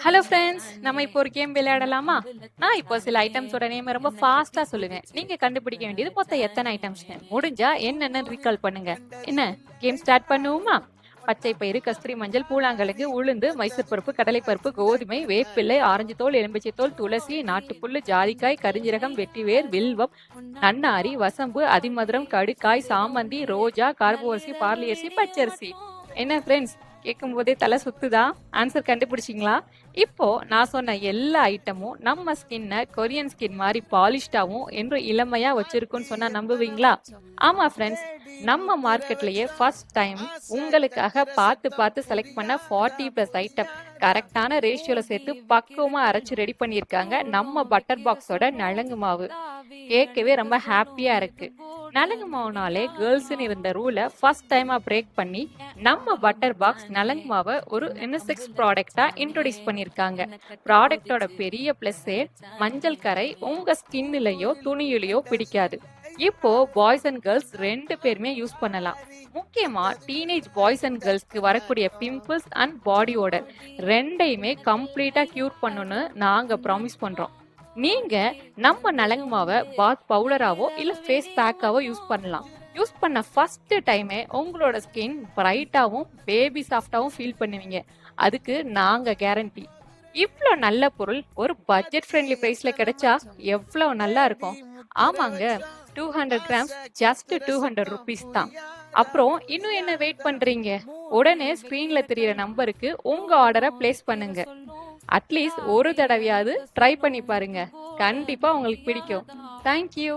Hello friends, நம்ம இப்போ ஒரு கேம் விளையாடலாமா? நான் இப்போ சில ஐட்டம்ஸோட நேம் ரொம்ப ஃபாஸ்டா சொல்லுவேன். நீங்க கண்டுபிடிக்க வேண்டியது மொத்தம் எத்தனை ஐட்டம்ஸ்னு. முடிஞ்சா என்னென்னு ரீகால் பண்ணுங்க. என்ன கேம் ஸ்டார்ட் பண்ணுவோமா? பச்சை பயிறு, கஸ்தூரி மஞ்சள், பூலாங்கிழங்கு, உளுந்து, மைசூர் பருப்பு, கடலைப்பருப்பு, கோதுமை, வேப்பிள்ளை, ஆரஞ்சு தோல், எலும்பிச்சை தோல், துளசி, நாட்டுப்புல்லு, ஜாதிக்காய், கரிஞ்சீரகம், வெட்டிவேர், வில்வம், நன்னாரி, வசம்பு, அதிமதுரம், கடுக்காய், சாமந்தி, ரோஜா, கரும்பு பார்லி அரிசி, பச்சரிசி. என்ன ஃப்ரெண்ட்ஸ், கேட்கும் போதே தலை சுத்துதா? ஆன்சர் கண்டுபிடிச்சிங்களா? இப்போ நான் சொன்ன எல்லா ஐட்டமும் நம்ம ஸ்கின்னை கொரியன் ஸ்கின் மாதிரி பாலிஷ்டாவும் என்று இளமையா வச்சிருக்குன்னு சொன்னா நம்புவீங்களா? ஆமா ஃப்ரெண்ட்ஸ், நம்ம மார்க்கெட்லயே ஃபர்ஸ்ட் டைம் உங்களுக்காக பார்த்து பார்த்து செலக்ட் பண்ண 40+ ஐட்டம் கரெக்டான ரேஷியோல சேர்த்து பக்குவமா அரைச்சு ரெடி பண்ணியிருக்காங்க நம்ம பட்டர் பாக்ஸோட நலங்கு மாவு. கேட்கவே ரொம்ப ஹாப்பியா இருக்கு. நலங்கு மாவுனாலே கேர்ள்ஸ்னு இருந்த ரூலை ஃபர்ஸ்ட் டைமா பிரேக் பண்ணி நம்ம பட்டர் பாக்ஸ் நலங்கு மாவை ஒரு யூனிசெக்ஸ் ப்ராடக்டா இன்ட்ரோடியூஸ் பண்ணியிருக்காங்க. ப்ராடக்டோட பெரிய பிளஸ்ஸே மஞ்சள் கரை உங்க ஸ்கின்னிலையோ துணியிலையோ பிடிக்காது. இப்போ பாய்ஸ் அண்ட் கேர்ள்ஸ் ரெண்டு பேருமே யூஸ் பண்ணலாம். முக்கியமா டீனேஜ் பாய்ஸ் அண்ட் கேர்ள்ஸ்க்கு வரக்கூடிய பிம்பிள்ஸ் அண்ட் பாடி ஓடர் ரெண்டையுமே கம்ப்ளீட்டா கியூர் பண்ணணும்னு நாங்க ப்ராமிஸ் பண்றோம். நீங்க நம்ம நலங்கு மாவை பாத் பவுடராவோ இல்ல ஃபேஸ் பேக்காவோ யூஸ் பண்ணலாம். யூஸ் பண்ண ஃபர்ஸ்ட் டைமே உங்களோட ஸ்கின் பிரைட்டாவும் பேபி சாஃப்டாவும் ஃபீல் பண்ணுவீங்க. அதுக்கு நாங்க கேரண்டி. இவ்வளோ நல்ல பொருள் ஒரு பட்ஜெட் ஃப்ரெண்ட்லி பிரைஸ்ல கிடைச்சா எவ்வளோ நல்லா இருக்கும். ஆமாங்க, 200 கிராம்ஸ் ஜஸ்ட் 200 ருபீஸ் தான். அப்புறம் இன்னும் என்ன வெயிட் பண்றீங்க? உடனே ஸ்கிரீன்ல தெரியற நம்பருக்கு உங்க ஆர்டரை பிளேஸ் பண்ணுங்க. அட்லீஸ்ட் ஒரு தடவையாவது ட்ரை பண்ணி பாருங்க. கண்டிப்பா உங்களுக்கு பிடிக்கும். தேங்க்யூ.